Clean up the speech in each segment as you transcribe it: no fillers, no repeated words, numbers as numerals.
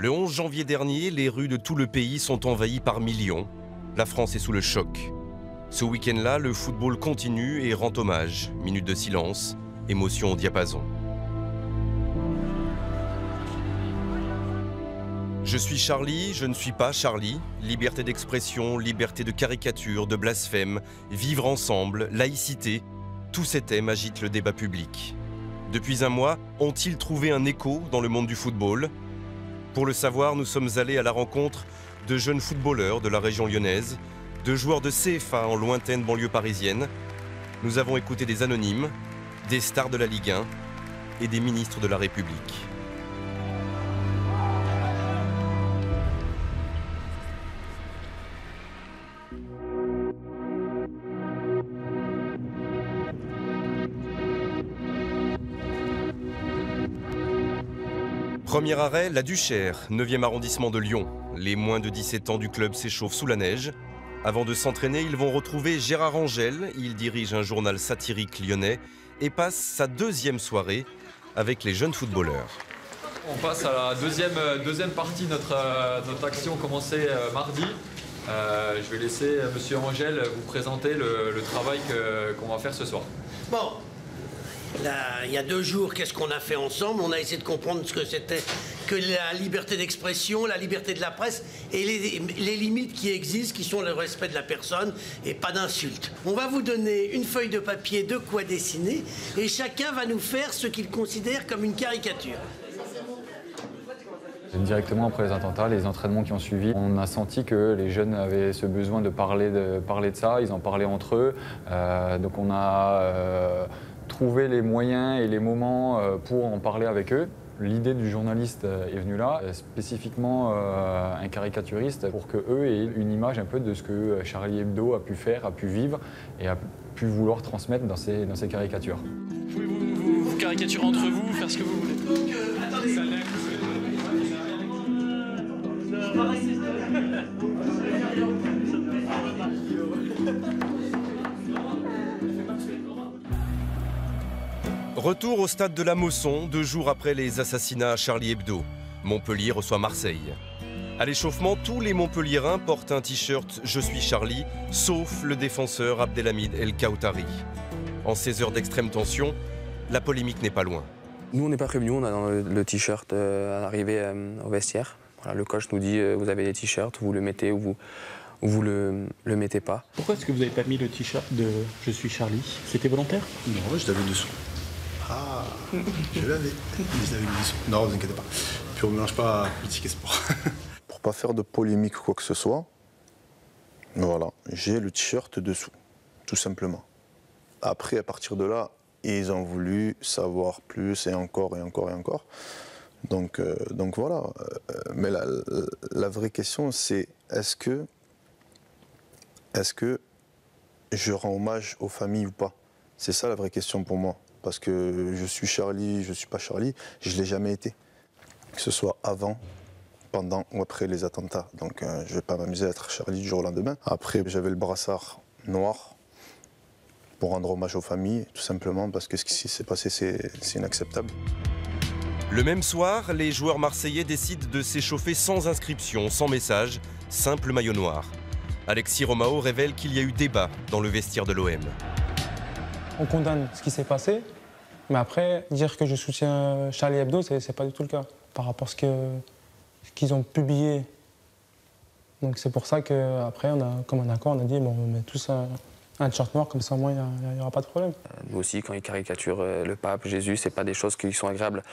Le 11 janvier dernier, les rues de tout le pays sont envahies par millions. La France est sous le choc. Ce week-end-là, le football continue et rend hommage. Minute de silence, émotion au diapason. Je suis Charlie, je ne suis pas Charlie. Liberté d'expression, liberté de caricature, de blasphème, vivre ensemble, laïcité, tous ces thèmes agitent le débat public. Depuis un mois, ont-ils trouvé un écho dans le monde du football? Pour le savoir, nous sommes allés à la rencontre de jeunes footballeurs de la région lyonnaise, de joueurs de CFA en lointaine banlieue parisienne. Nous avons écouté des anonymes, des stars de la Ligue 1 et des ministres de la République. Premier arrêt, la Duchère, 9e arrondissement de Lyon. Les moins de 17 ans du club s'échauffent sous la neige. Avant de s'entraîner, ils vont retrouver Gérard Angel. Il dirige un journal satirique lyonnais et passe sa deuxième soirée avec les jeunes footballeurs. On passe à la deuxième partie de notre action commencée mardi. Je vais laisser Monsieur Angel vous présenter le travail qu'on va faire ce soir. Bon. Là, il y a 2 jours, qu'est-ce qu'on a fait ensemble? On a essayé de comprendre ce que c'était que la liberté d'expression, la liberté de la presse et les limites qui existent, qui sont le respect de la personne et pas d'insultes. On va vous donner une feuille de papier, de quoi dessiner, et chacun va nous faire ce qu'il considère comme une caricature. Directement après les attentats, les entraînements qui ont suivi, on a senti que les jeunes avaient ce besoin de parler de ça, ils en parlaient entre eux. Donc on a trouvé les moyens et les moments pour en parler avec eux. L'idée du journaliste est venue là, spécifiquement un caricaturiste, pour qu'eux aient une image un peu de ce que Charlie Hebdo a pu faire, a pu vivre et a pu vouloir transmettre dans ses caricatures. Vous pouvez vous caricaturer entre vous, faire ce que vous voulez. Donc, attendez. Retour au stade de la Mosson, 2 jours après les assassinats à Charlie Hebdo. Montpellier reçoit Marseille. À l'échauffement, tous les Montpelliérains portent un t-shirt « Je suis Charlie », sauf le défenseur Abdelhamid El Khaoutari. En ces heures d'extrême tension, la polémique n'est pas loin. Nous, on n'est pas prévenus, on a dans le t-shirt à l'arrivée au vestiaire. Voilà, le coach nous dit vous avez des t-shirts, vous le mettez ou vous le mettez pas. Pourquoi est-ce que vous n'avez pas mis le t-shirt de « Je suis Charlie » C'était volontaire? Non, je l'avais dessous. Ah, je l'avais. Dessous. Non, vous inquiétez pas. Puis on ne mélange pas politique et sport. Pour pas faire de polémique ou quoi que ce soit, voilà, j'ai le t-shirt dessous, tout simplement. Après, à partir de là, ils ont voulu savoir plus et encore et encore et encore. Donc voilà. Mais la vraie question, c'est est-ce que je rends hommage aux familles ou pas? C'est ça la vraie question pour moi. Parce que je suis Charlie, je ne suis pas Charlie, je ne l'ai jamais été. Que ce soit avant, pendant ou après les attentats. Donc je ne vais pas m'amuser à être Charlie du jour au lendemain. Après, j'avais le brassard noir pour rendre hommage aux familles, tout simplement parce que ce qui s'est passé, c'est inacceptable. Le même soir, les joueurs marseillais décident de s'échauffer sans inscription, sans message, simple maillot noir. Alexis Romao révèle qu'il y a eu débat dans le vestiaire de l'OM. On condamne ce qui s'est passé, mais après, dire que je soutiens Charlie Hebdo, c'est pas du tout le cas, par rapport à ce qu'ils ont publié. Donc c'est pour ça qu'après, comme un accord, on a dit bon, on met tous un t-shirt noir, comme ça au moins il n'y aura pas de problème. Nous aussi, quand ils caricaturent le pape, Jésus, c'est pas des choses qui sont agréables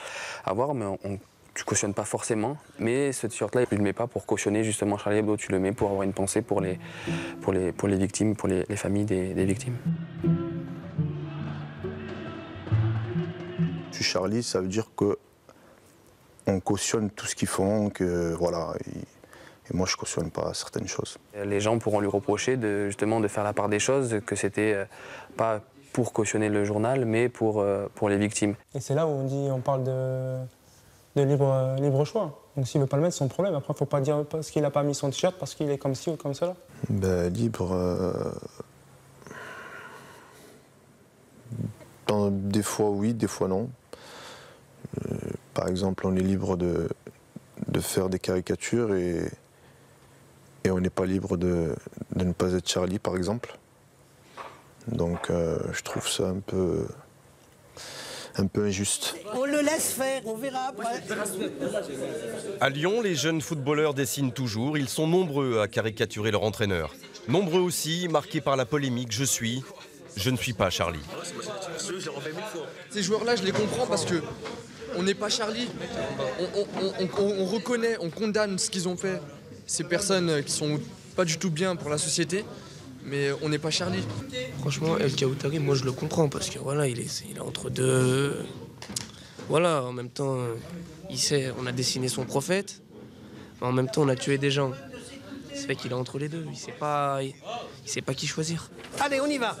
à voir, mais tu cautionnes pas forcément. Mais ce t-shirt-là, tu le mets pas pour cautionner justement Charlie Hebdo, tu le mets pour avoir une pensée pour les victimes, pour les familles des victimes. Charlie, ça veut dire qu'on cautionne tout ce qu'ils font, que voilà. Et moi, je cautionne pas certaines choses. Les gens pourront lui reprocher justement de faire la part des choses, que c'était pas pour cautionner le journal, mais pour les victimes. Et c'est là où on parle de libre choix. Donc s'il veut pas le mettre, c'est son problème. Après, il faut pas dire parce qu'il a pas mis son t-shirt, parce qu'il est comme ci ou comme cela. Ben, libre... Des fois oui, des fois non. Par exemple, on est libre de faire des caricatures et on n'est pas libre de ne pas être Charlie, par exemple. Donc je trouve ça un peu injuste. On le laisse faire, on verra après. À Lyon, les jeunes footballeurs dessinent toujours. Ils sont nombreux à caricaturer leur entraîneur. Nombreux aussi, marqués par la polémique « Je ne suis pas Charlie ». Ces joueurs-là, je les comprends parce que on n'est pas Charlie. On reconnaît, on condamne ce qu'ils ont fait. Ces personnes qui sont pas du tout bien pour la société, mais on n'est pas Charlie. Franchement, El Khaoutari, moi je le comprends parce que voilà, il est entre deux. Voilà, en même temps, il sait, on a dessiné son prophète, mais en même temps, on a tué des gens. C'est vrai qu'il est entre les deux, il sait pas qui choisir. Allez, on y va.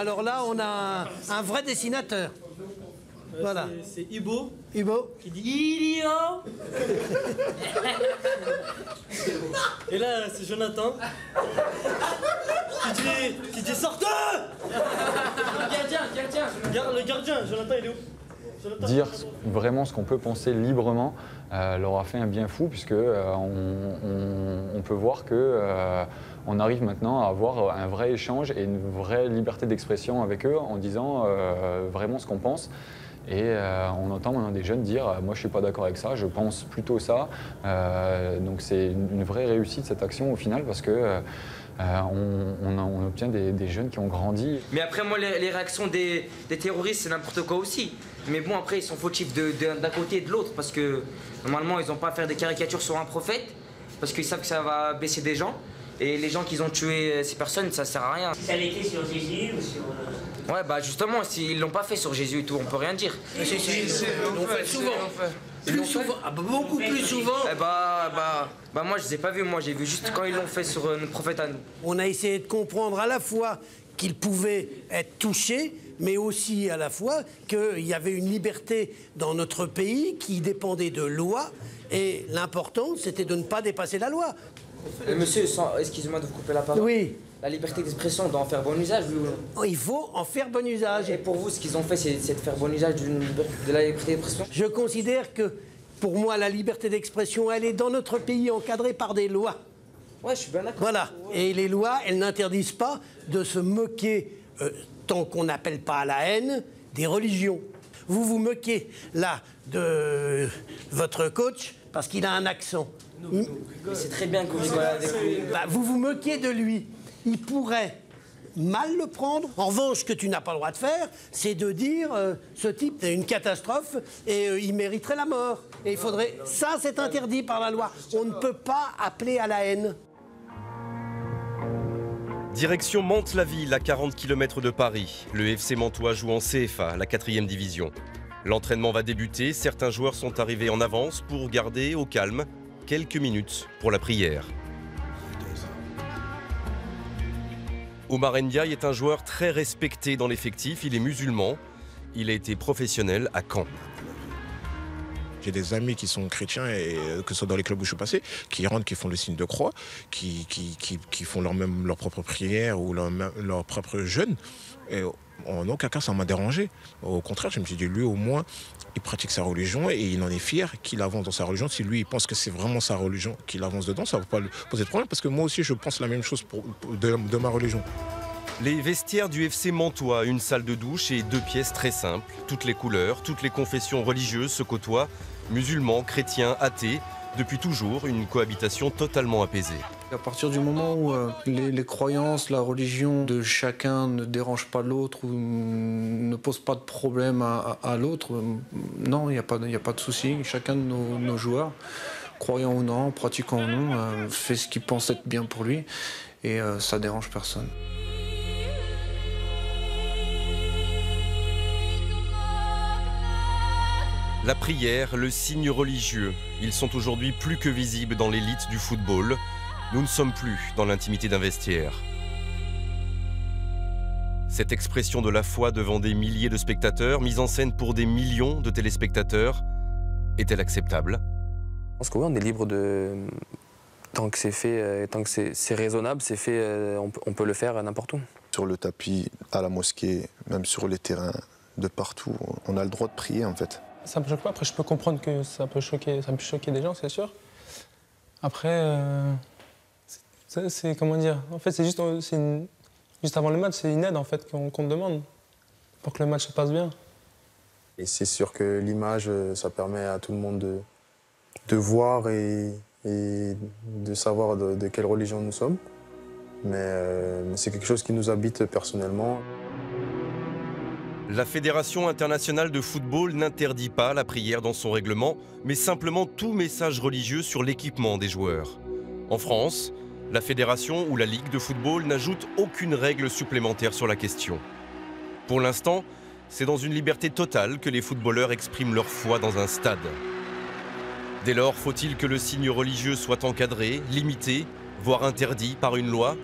Alors là, on a un vrai dessinateur. Voilà. C'est Ibo. Ibo. Qui dit Ilio. Et là, c'est Jonathan. Qui dit sortez. Le gardien, Jonathan, il est où? Jonathan. Dire vraiment ce qu'on peut penser librement leur a fait un bien fou, puisque on peut voir que on arrive maintenant à avoir un vrai échange et une vraie liberté d'expression avec eux en disant vraiment ce qu'on pense. Et on entend maintenant des jeunes dire moi je suis pas d'accord avec ça, je pense plutôt ça. Donc c'est une vraie réussite cette action au final, parce que on obtient des jeunes qui ont grandi. Mais après moi les réactions des terroristes c'est n'importe quoi aussi. Mais bon après ils sont fautifs d'un côté et de l'autre, parce que normalement ils n'ont pas à faire des caricatures sur un prophète, parce qu'ils savent que ça va baisser des gens. Et les gens qui ont tué ces personnes, ça sert à rien. Ça a été sur Jésus ou sur... Ouais, bah justement, s'ils l'ont pas fait sur Jésus et tout, on peut rien dire. Ils l'ont fait souvent. Plus souvent. Beaucoup plus souvent. Eh bah moi je les ai pas vus, moi j'ai vu juste quand ils l'ont fait sur notre prophète à nous. On a essayé de comprendre à la fois qu'ils pouvaient être touchés, mais aussi à la fois qu'il y avait une liberté dans notre pays qui dépendait de lois, et l'important c'était de ne pas dépasser la loi. Monsieur, excusez-moi de vous couper la parole. Oui. La liberté d'expression, on doit en faire bon usage, oui ou non? Il faut en faire bon usage. Et pour vous, ce qu'ils ont fait, c'est de faire bon usage de la liberté d'expression? Je considère que, pour moi, la liberté d'expression, elle est dans notre pays encadrée par des lois. Ouais, je suis bien d'accord. Voilà. Et les lois, elles n'interdisent pas de se moquer, tant qu'on n'appelle pas à la haine, des religions. Vous vous moquez, là, de votre coach parce qu'il a un accent. Mais c'est très bien que vous rigolez avec lui. Bah, vous vous moquez de lui. Il pourrait mal le prendre. En revanche, ce que tu n'as pas le droit de faire, c'est de dire ce type est une catastrophe et il mériterait la mort. Et il faudrait... Ça, c'est interdit par la loi. On ne peut pas appeler à la haine. Direction Mantes-la-Ville, à 40 km de Paris. Le FC Mantois joue en CFA, la 4e division. L'entraînement va débuter. Certains joueurs sont arrivés en avance pour garder au calme quelques minutes pour la prière. Omar Ndiaye est un joueur très respecté dans l'effectif. Il est musulman. Il a été professionnel à Caen. J'ai des amis qui sont chrétiens, et que ce soit dans les clubs où je suis passé, qui rentrent, qui font le signe de croix, qui font leur propre prière ou leur propre jeûne. Et en aucun cas ça m'a dérangé. Au contraire, je me suis dit, lui au moins, il pratique sa religion et il en est fier qu'il avance dans sa religion. Si lui, il pense que c'est vraiment sa religion, qu'il avance dedans, ça ne va pas lui poser de problème, parce que moi aussi, je pense la même chose de ma religion. Les vestiaires du FC Mantois, une salle de douche et 2 pièces très simples. Toutes les couleurs, toutes les confessions religieuses se côtoient. Musulmans, chrétiens, athées. Depuis toujours, une cohabitation totalement apaisée. À partir du moment où les croyances, la religion de chacun ne dérange pas l'autre ou ne pose pas de problème à l'autre, non, il n'y a pas de souci. Chacun de nos joueurs, croyant ou non, pratiquant ou non, fait ce qu'il pense être bien pour lui, et ça dérange personne. La prière, le signe religieux, ils sont aujourd'hui plus que visibles dans l'élite du football. Nous ne sommes plus dans l'intimité d'un vestiaire. Cette expression de la foi devant des milliers de spectateurs, mise en scène pour des millions de téléspectateurs, est-elle acceptable? Je pense que oui, on est libre de... Tant que c'est fait, tant que c'est raisonnable, c'est fait, on peut le faire n'importe où. Sur le tapis, à la mosquée, même sur les terrains, de partout, on a le droit de prier en fait. Ça me choque pas. Après, je peux comprendre que ça peut choquer des gens, c'est sûr. Après, c'est comment dire. En fait, c'est juste avant le match, c'est une aide en fait qu'on te demande pour que le match se passe bien. Et c'est sûr que l'image, ça permet à tout le monde de voir et de savoir de quelle religion nous sommes. Mais c'est quelque chose qui nous habite personnellement. La Fédération internationale de football n'interdit pas la prière dans son règlement, mais simplement tout message religieux sur l'équipement des joueurs. En France, la Fédération ou la Ligue de football n'ajoute aucune règle supplémentaire sur la question. Pour l'instant, c'est dans une liberté totale que les footballeurs expriment leur foi dans un stade. Dès lors, faut-il que le signe religieux soit encadré, limité, voire interdit par une loi ?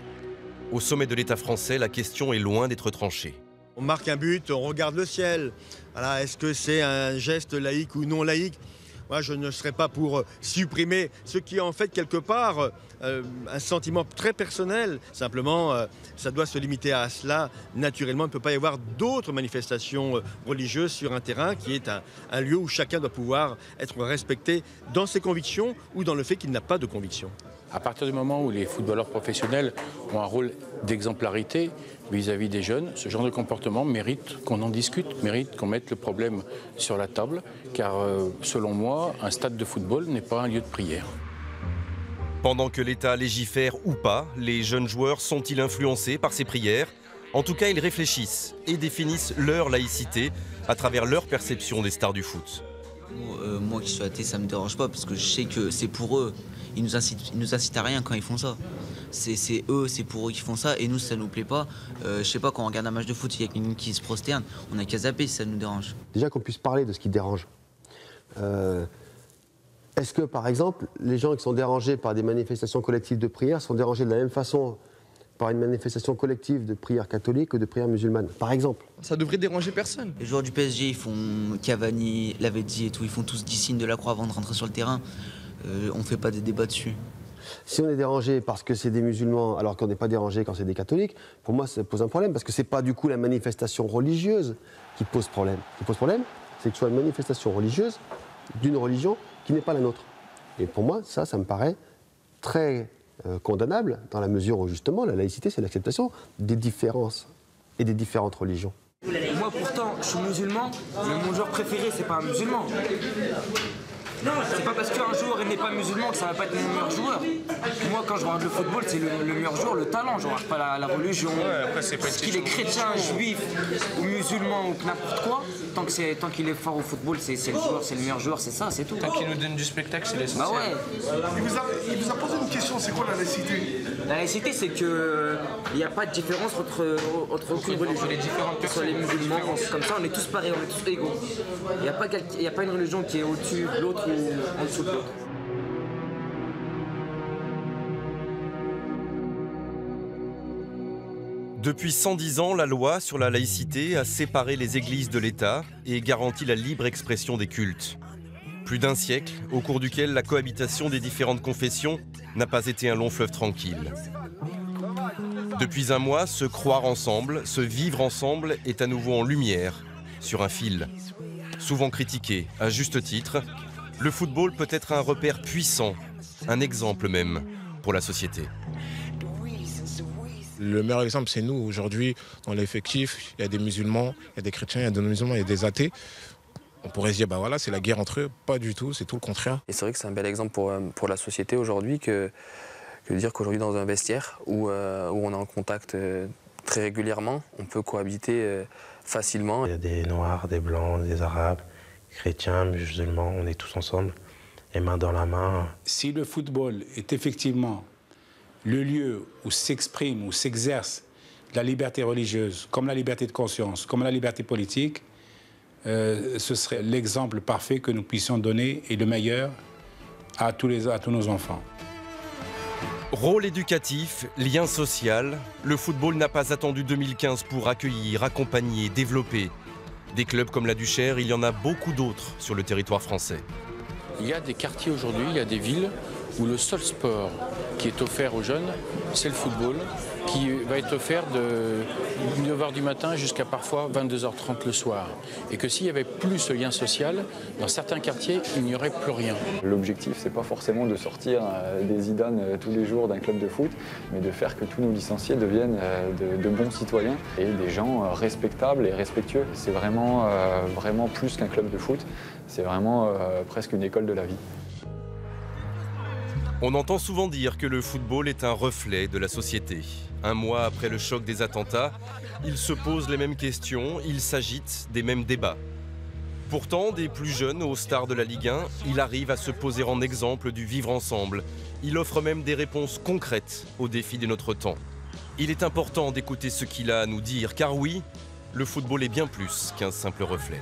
Au sommet de l'État français, la question est loin d'être tranchée. On marque un but, on regarde le ciel. Voilà, est-ce que c'est un geste laïque ou non laïque ? Moi, je ne serais pas pour supprimer ce qui est en fait quelque part un sentiment très personnel. Simplement, ça doit se limiter à cela. Naturellement, il ne peut pas y avoir d'autres manifestations religieuses sur un terrain qui est un lieu où chacun doit pouvoir être respecté dans ses convictions ou dans le fait qu'il n'a pas de conviction. À partir du moment où les footballeurs professionnels ont un rôle d'exemplarité vis-à-vis des jeunes, ce genre de comportement mérite qu'on en discute, mérite qu'on mette le problème sur la table, car selon moi, un stade de football n'est pas un lieu de prière. Pendant que l'État légifère ou pas, les jeunes joueurs sont-ils influencés par ces prières ? En tout cas, ils réfléchissent et définissent leur laïcité à travers leur perception des stars du foot. Moi qui suis athée, ça me dérange pas parce que je sais que c'est pour eux. Ils nous incitent à rien quand ils font ça. C'est eux, c'est pour eux qui font ça et nous, ça nous plaît pas. Je sais pas, quand on regarde un match de foot, il y a quelqu'un qui se prosterne, on a qu'à zapper si ça nous dérange. Déjà qu'on puisse parler de ce qui dérange. Est-ce que, par exemple, les gens qui sont dérangés par des manifestations collectives de prière sont dérangés de la même façon par une manifestation collective de prière catholique ou de prière musulmane, par exemple? Ça devrait déranger personne. Les joueurs du PSG, ils font Cavani, Lavezzi et tout, ils font tous 10 signes de la croix avant de rentrer sur le terrain. On fait pas des débats dessus. Si on est dérangé parce que c'est des musulmans alors qu'on n'est pas dérangé quand c'est des catholiques, pour moi ça pose un problème parce que c'est pas du coup la manifestation religieuse qui pose problème. Ce qui pose problème, c'est que ce soit une manifestation religieuse d'une religion qui n'est pas la nôtre. Et pour moi, ça me paraît très condamnable dans la mesure où justement la laïcité c'est l'acceptation des différences et des différentes religions. Moi pourtant je suis musulman, mais mon joueur préféré c'est pas un musulman. C'est pas parce qu'un joueur n'est pas musulman que ça va pas être mon meilleur joueur. Moi quand je regarde le football c'est le meilleur joueur, le talent, je regarde pas la religion. Qu'il est chrétien, juif ou musulman ou n'importe quoi, tant qu'il est fort au football c'est le joueur, c'est le meilleur joueur, c'est ça, c'est tout. Tant qu'il nous donne du spectacle, c'est l'essentiel. Bah ouais. Il vous a posé une question, c'est quoi la laïcité? La laïcité c'est que il n'y a pas de différence entre aucune religion. Les différentes personnes, les musulmans, comme ça on est tous pareils, on est tous égaux. Il n'y a pas une religion qui est au-dessus de l'autre ou en dessous de l'autre. Depuis 110 ans, la loi sur la laïcité a séparé les églises de l'État et garanti la libre expression des cultes. Plus d'un siècle, au cours duquel la cohabitation des différentes confessions n'a pas été un long fleuve tranquille. Depuis un mois, se croire ensemble, se vivre ensemble est à nouveau en lumière, sur un fil. Souvent critiqué, à juste titre, le football peut être un repère puissant, un exemple même, pour la société. Le meilleur exemple, c'est nous. Aujourd'hui, dans l'effectif, il y a des musulmans, il y a des chrétiens, il y a des non-musulmans, il y a des athées. On pourrait se dire, bah voilà, c'est la guerre entre eux. Pas du tout, c'est tout le contraire. Et c'est vrai que c'est un bel exemple pour la société aujourd'hui que de dire qu'aujourd'hui, dans un vestiaire où on est en contact très régulièrement, on peut cohabiter facilement. Il y a des noirs, des blancs, des arabes, chrétiens, musulmans, on est tous ensemble, les mains dans la main. Si le football est effectivement le lieu où s'exprime, où s'exerce la liberté religieuse, comme la liberté de conscience, comme la liberté politique, ce serait l'exemple parfait que nous puissions donner et le meilleur à tous nos enfants. Rôle éducatif, lien social, le football n'a pas attendu 2015 pour accueillir, accompagner, développer. Des clubs comme la Duchère, il y en a beaucoup d'autres sur le territoire français. Il y a des quartiers aujourd'hui, il y a des villes où le seul sport qui est offert aux jeunes, c'est le football, qui va être offert de 9h du matin jusqu'à parfois 22h30 le soir. Et que s'il y avait plus ce lien social, dans certains quartiers, il n'y aurait plus rien. L'objectif, c'est pas forcément de sortir des Zidane tous les jours d'un club de foot, mais de faire que tous nos licenciés deviennent de bons citoyens et des gens respectables et respectueux. C'est vraiment, vraiment plus qu'un club de foot, c'est vraiment presque une école de la vie. On entend souvent dire que le football est un reflet de la société. Un mois après le choc des attentats, ils se posent les mêmes questions, ils s'agitent des mêmes débats. Pourtant, des plus jeunes aux stars de la Ligue 1, il arrive à se poser en exemple du vivre ensemble. Il offre même des réponses concrètes aux défis de notre temps. Il est important d'écouter ce qu'il a à nous dire, car oui, le football est bien plus qu'un simple reflet.